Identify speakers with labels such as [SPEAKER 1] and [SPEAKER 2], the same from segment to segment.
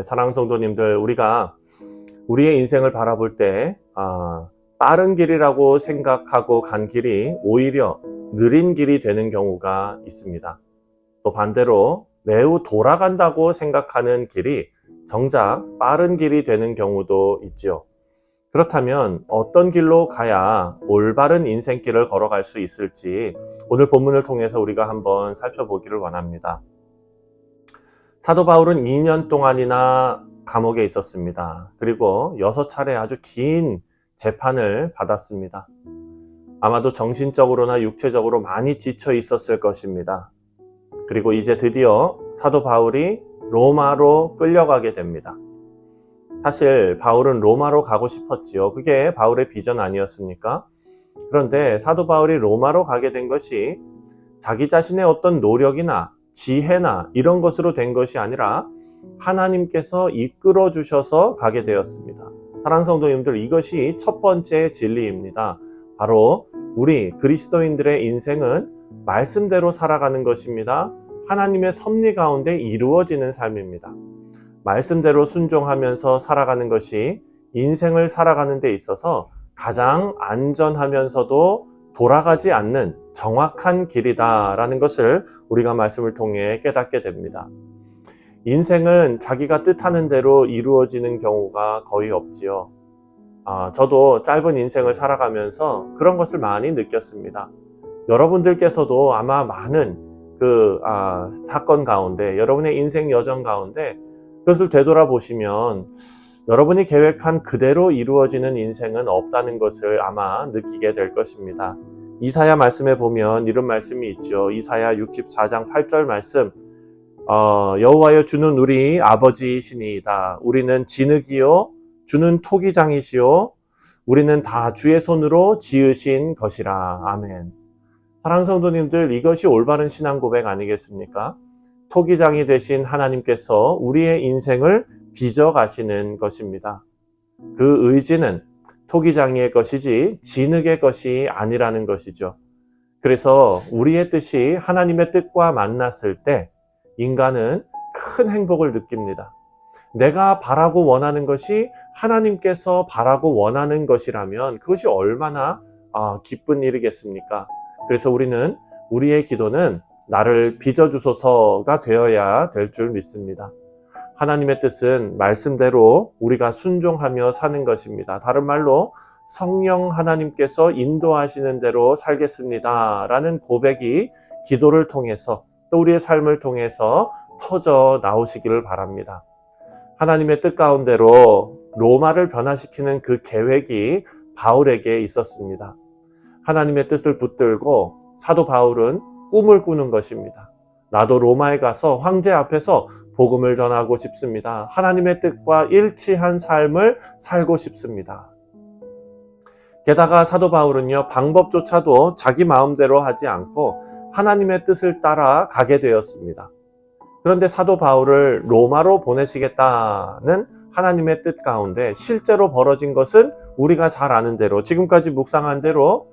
[SPEAKER 1] 네, 사랑하는 성도님들, 우리가 우리의 인생을 바라볼 때 빠른 길이라고 생각하고 간 길이 오히려 느린 길이 되는 경우가 있습니다. 또 반대로 매우 돌아간다고 생각하는 길이 정작 빠른 길이 되는 경우도 있지요. 그렇다면 어떤 길로 가야 올바른 인생길을 걸어갈 수 있을지 오늘 본문을 통해서 우리가 한번 살펴보기를 원합니다. 사도 바울은 2년 동안이나 감옥에 있었습니다. 그리고 6차례 아주 긴 재판을 받았습니다. 아마도 정신적으로나 육체적으로 많이 지쳐 있었을 것입니다. 그리고 이제 드디어 사도 바울이 로마로 끌려가게 됩니다. 사실 바울은 로마로 가고 싶었지요. 그게 바울의 비전 아니었습니까? 그런데 사도 바울이 로마로 가게 된 것이 자기 자신의 어떤 노력이나 지혜나 이런 것으로 된 것이 아니라 하나님께서 이끌어 주셔서 가게 되었습니다. 사랑하는 성도님들, 이것이 첫 번째 진리입니다. 바로 우리 그리스도인들의 인생은 말씀대로 살아가는 것입니다. 하나님의 섭리 가운데 이루어지는 삶입니다. 말씀대로 순종하면서 살아가는 것이 인생을 살아가는 데 있어서 가장 안전하면서도 돌아가지 않는 정확한 길이다라는 것을 우리가 말씀을 통해 깨닫게 됩니다. 인생은 자기가 뜻하는 대로 이루어지는 경우가 거의 없지요. 저도 짧은 인생을 살아가면서 그런 것을 많이 느꼈습니다. 여러분들께서도 아마 많은 사건 가운데, 여러분의 인생 여정 가운데 그것을 되돌아보시면 여러분이 계획한 그대로 이루어지는 인생은 없다는 것을 아마 느끼게 될 것입니다. 이사야 말씀에 보면 이런 말씀이 있죠. 이사야 64장 8절 말씀, 여호와여 주는 우리 아버지이시니이다. 우리는 진흙이요 주는 토기장이시요 우리는 다 주의 손으로 지으신 것이라. 아멘. 사랑하는 성도님들, 이것이 올바른 신앙 고백 아니겠습니까? 토기장이 되신 하나님께서 우리의 인생을 빚어가시는 것입니다. 그 의지는 토기장이의 것이지 진흙의 것이 아니라는 것이죠. 그래서 우리의 뜻이 하나님의 뜻과 만났을 때 인간은 큰 행복을 느낍니다. 내가 바라고 원하는 것이 하나님께서 바라고 원하는 것이라면 그것이 얼마나 기쁜 일이겠습니까? 그래서 우리의 기도는 나를 빚어주소서가 되어야 될 줄 믿습니다. 하나님의 뜻은 말씀대로 우리가 순종하며 사는 것입니다. 다른 말로 성령 하나님께서 인도하시는 대로 살겠습니다 라는 고백이 기도를 통해서 또 우리의 삶을 통해서 터져 나오시기를 바랍니다. 하나님의 뜻 가운데로 로마를 변화시키는 그 계획이 바울에게 있었습니다. 하나님의 뜻을 붙들고 사도 바울은 꿈을 꾸는 것입니다. 나도 로마에 가서 황제 앞에서 복음을 전하고 싶습니다. 하나님의 뜻과 일치한 삶을 살고 싶습니다. 게다가 사도 바울은요, 방법조차도 자기 마음대로 하지 않고 하나님의 뜻을 따라 가게 되었습니다. 그런데 사도 바울을 로마로 보내시겠다는 하나님의 뜻 가운데 실제로 벌어진 것은 우리가 잘 아는 대로, 지금까지 묵상한 대로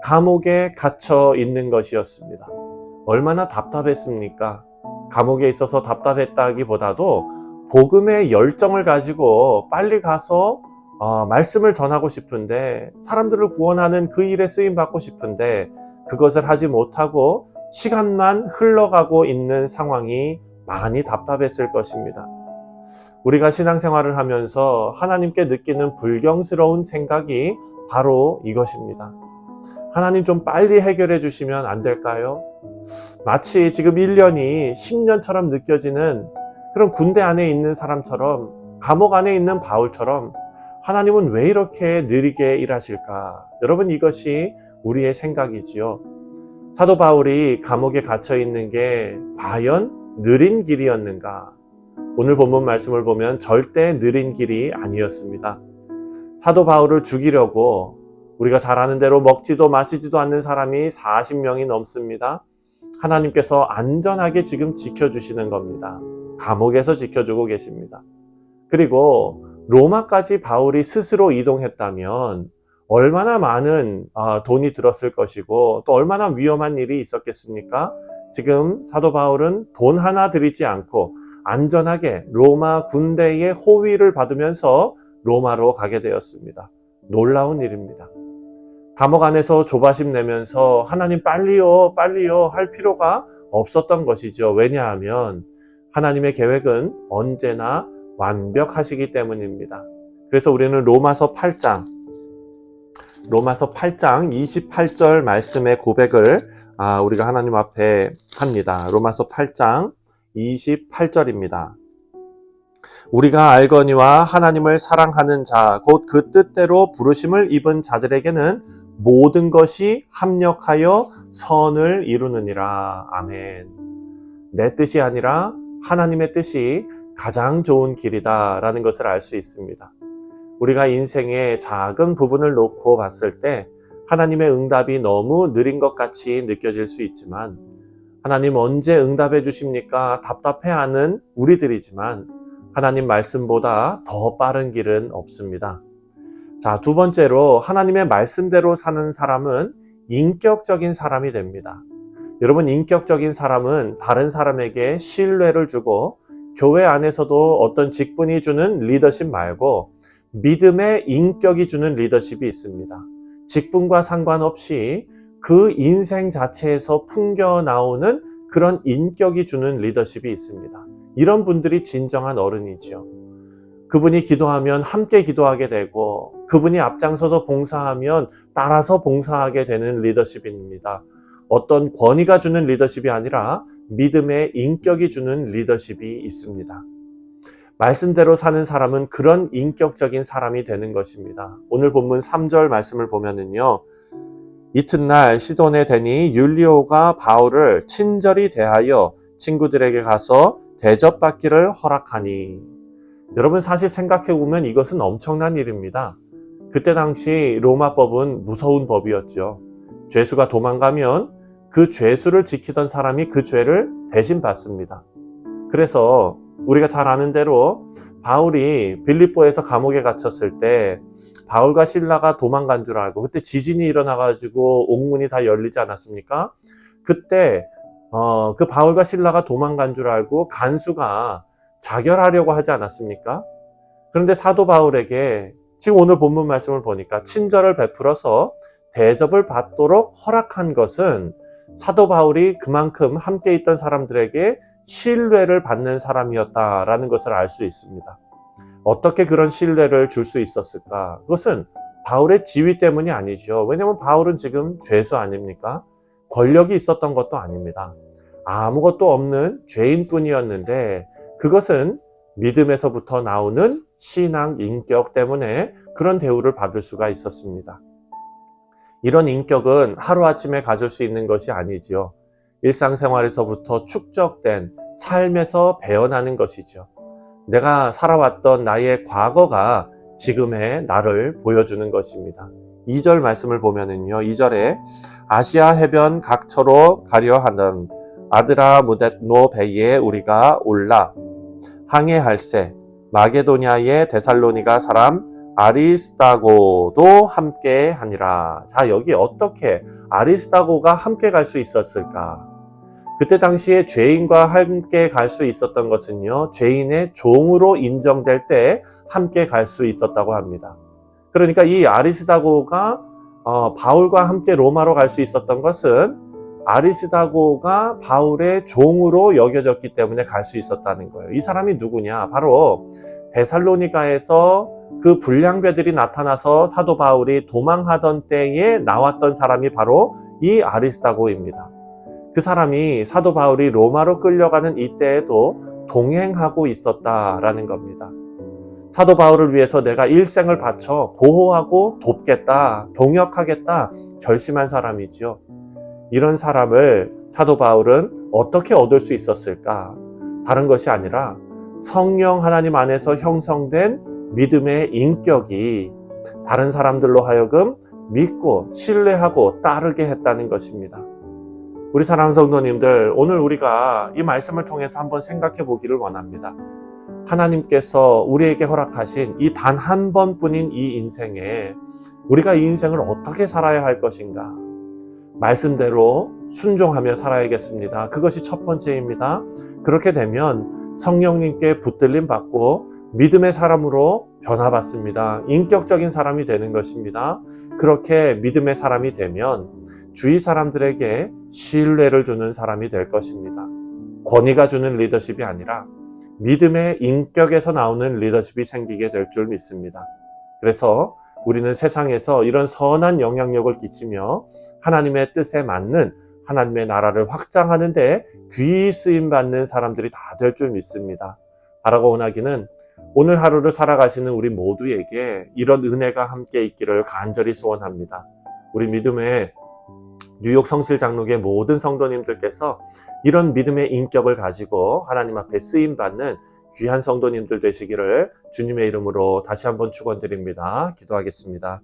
[SPEAKER 1] 감옥에 갇혀 있는 것이었습니다. 얼마나 답답했습니까? 감옥에 있어서 답답했다기보다도 복음의 열정을 가지고 빨리 가서 말씀을 전하고 싶은데, 사람들을 구원하는 그 일에 쓰임받고 싶은데 그것을 하지 못하고 시간만 흘러가고 있는 상황이 많이 답답했을 것입니다. 우리가 신앙생활을 하면서 하나님께 느끼는 불경스러운 생각이 바로 이것입니다. 하나님 좀 빨리 해결해 주시면 안 될까요? 마치 지금 1년이 10년처럼 느껴지는 그런 군대 안에 있는 사람처럼, 감옥 안에 있는 바울처럼 하나님은 왜 이렇게 느리게 일하실까? 여러분, 이것이 우리의 생각이지요. 사도 바울이 감옥에 갇혀 있는 게 과연 느린 길이었는가? 오늘 본문 말씀을 보면 절대 느린 길이 아니었습니다. 사도 바울을 죽이려고 우리가 잘 아는 대로 먹지도 마시지도 않는 사람이 40명이 넘습니다. 하나님께서 안전하게 지금 지켜주시는 겁니다. 감옥에서 지켜주고 계십니다. 그리고 로마까지 바울이 스스로 이동했다면 얼마나 많은 돈이 들었을 것이고 또 얼마나 위험한 일이 있었겠습니까? 지금 사도 바울은 돈 하나 들이지 않고 안전하게 로마 군대의 호위를 받으면서 로마로 가게 되었습니다. 놀라운 일입니다. 감옥 안에서 조바심 내면서 하나님 빨리요 빨리요 할 필요가 없었던 것이죠. 왜냐하면 하나님의 계획은 언제나 완벽하시기 때문입니다. 그래서 우리는 로마서 8장 28절 말씀의 고백을 우리가 하나님 앞에 합니다. 로마서 8장 28절입니다. 우리가 알거니와 하나님을 사랑하는 자, 곧 그 뜻대로 부르심을 입은 자들에게는 모든 것이 합력하여 선을 이루느니라. 아멘. 내 뜻이 아니라 하나님의 뜻이 가장 좋은 길이다 라는 것을 알 수 있습니다. 우리가 인생의 작은 부분을 놓고 봤을 때 하나님의 응답이 너무 느린 것 같이 느껴질 수 있지만, 하나님 언제 응답해 주십니까? 답답해하는 우리들이지만 하나님 말씀보다 더 빠른 길은 없습니다. 자, 두 번째로 하나님의 말씀대로 사는 사람은 인격적인 사람이 됩니다. 여러분, 인격적인 사람은 다른 사람에게 신뢰를 주고 교회 안에서도 어떤 직분이 주는 리더십 말고 믿음의 인격이 주는 리더십이 있습니다. 직분과 상관없이 그 인생 자체에서 풍겨나오는 그런 인격이 주는 리더십이 있습니다. 이런 분들이 진정한 어른이죠. 그분이 기도하면 함께 기도하게 되고, 그분이 앞장서서 봉사하면 따라서 봉사하게 되는 리더십입니다. 어떤 권위가 주는 리더십이 아니라 믿음의 인격이 주는 리더십이 있습니다. 말씀대로 사는 사람은 그런 인격적인 사람이 되는 것입니다. 오늘 본문 3절 말씀을 보면은요, 이튿날 시돈에 대니 율리오가 바울을 친절히 대하여 친구들에게 가서 대접받기를 허락하니. 여러분, 사실 생각해보면 이것은 엄청난 일입니다. 그때 당시 로마법은 무서운 법이었죠. 죄수가 도망가면 그 죄수를 지키던 사람이 그 죄를 대신 받습니다. 그래서 우리가 잘 아는 대로 바울이 빌립보에서 감옥에 갇혔을 때 바울과 실라가 도망간 줄 알고, 그때 지진이 일어나가지고 옥문이 다 열리지 않았습니까? 그때 그 바울과 실라가 도망간 줄 알고 간수가 자결하려고 하지 않았습니까? 그런데 사도 바울에게 지금 오늘 본문 말씀을 보니까 친절을 베풀어서 대접을 받도록 허락한 것은 사도 바울이 그만큼 함께 있던 사람들에게 신뢰를 받는 사람이었다라는 것을 알 수 있습니다. 어떻게 그런 신뢰를 줄 수 있었을까? 그것은 바울의 지위 때문이 아니죠. 왜냐하면 바울은 지금 죄수 아닙니까? 권력이 있었던 것도 아닙니다. 아무것도 없는 죄인뿐이었는데, 그것은 믿음에서부터 나오는 신앙 인격 때문에 그런 대우를 받을 수가 있었습니다. 이런 인격은 하루아침에 가질 수 있는 것이 아니지요. 일상생활에서부터 축적된 삶에서 배어나는 것이죠. 내가 살아왔던 나의 과거가 지금의 나를 보여주는 것입니다. 2절 말씀을 보면은요, 2절에 아시아 해변 각처로 가려 하는 아드라무데노 배에 우리가 올라 항해할세 마게도냐의 데살로니가 사람 아리스다고도 함께 하니라. 자, 여기 어떻게 아리스다고가 함께 갈 수 있었을까? 그때 당시에 죄인과 함께 갈 수 있었던 것은요, 죄인의 종으로 인정될 때 함께 갈 수 있었다고 합니다. 그러니까 이 아리스다고가 바울과 함께 로마로 갈 수 있었던 것은 아리스다고가 바울의 종으로 여겨졌기 때문에 갈 수 있었다는 거예요. 이 사람이 누구냐? 바로 데살로니가에서 그 불량배들이 나타나서 사도 바울이 도망하던 때에 나왔던 사람이 바로 이 아리스다고입니다. 그 사람이 사도 바울이 로마로 끌려가는 이때에도 동행하고 있었다라는 겁니다. 사도 바울을 위해서 내가 일생을 바쳐 보호하고 돕겠다, 동역하겠다 결심한 사람이죠. 이런 사람을 사도 바울은 어떻게 얻을 수 있었을까? 다른 것이 아니라 성령 하나님 안에서 형성된 믿음의 인격이 다른 사람들로 하여금 믿고 신뢰하고 따르게 했다는 것입니다. 우리 사랑하는 성도님들, 오늘 우리가 이 말씀을 통해서 한번 생각해 보기를 원합니다. 하나님께서 우리에게 허락하신 이 단 한 번뿐인 이 인생에 우리가 이 인생을 어떻게 살아야 할 것인가? 말씀대로 순종하며 살아야겠습니다. 그것이 첫 번째입니다. 그렇게 되면 성령님께 붙들림 받고 믿음의 사람으로 변화받습니다. 인격적인 사람이 되는 것입니다. 그렇게 믿음의 사람이 되면 주위 사람들에게 신뢰를 주는 사람이 될 것입니다. 권위가 주는 리더십이 아니라 믿음의 인격에서 나오는 리더십이 생기게 될 줄 믿습니다. 그래서 우리는 세상에서 이런 선한 영향력을 끼치며 하나님의 뜻에 맞는 하나님의 나라를 확장하는 데 귀히 쓰임받는 사람들이 다 될 줄 믿습니다. 바라고 원하기는 오늘 하루를 살아가시는 우리 모두에게 이런 은혜가 함께 있기를 간절히 소원합니다. 우리 믿음의 뉴욕 성실 장로교의 모든 성도님들께서 이런 믿음의 인격을 가지고 하나님 앞에 쓰임받는 귀한 성도님들 되시기를 주님의 이름으로 다시 한번 축원드립니다. 기도하겠습니다.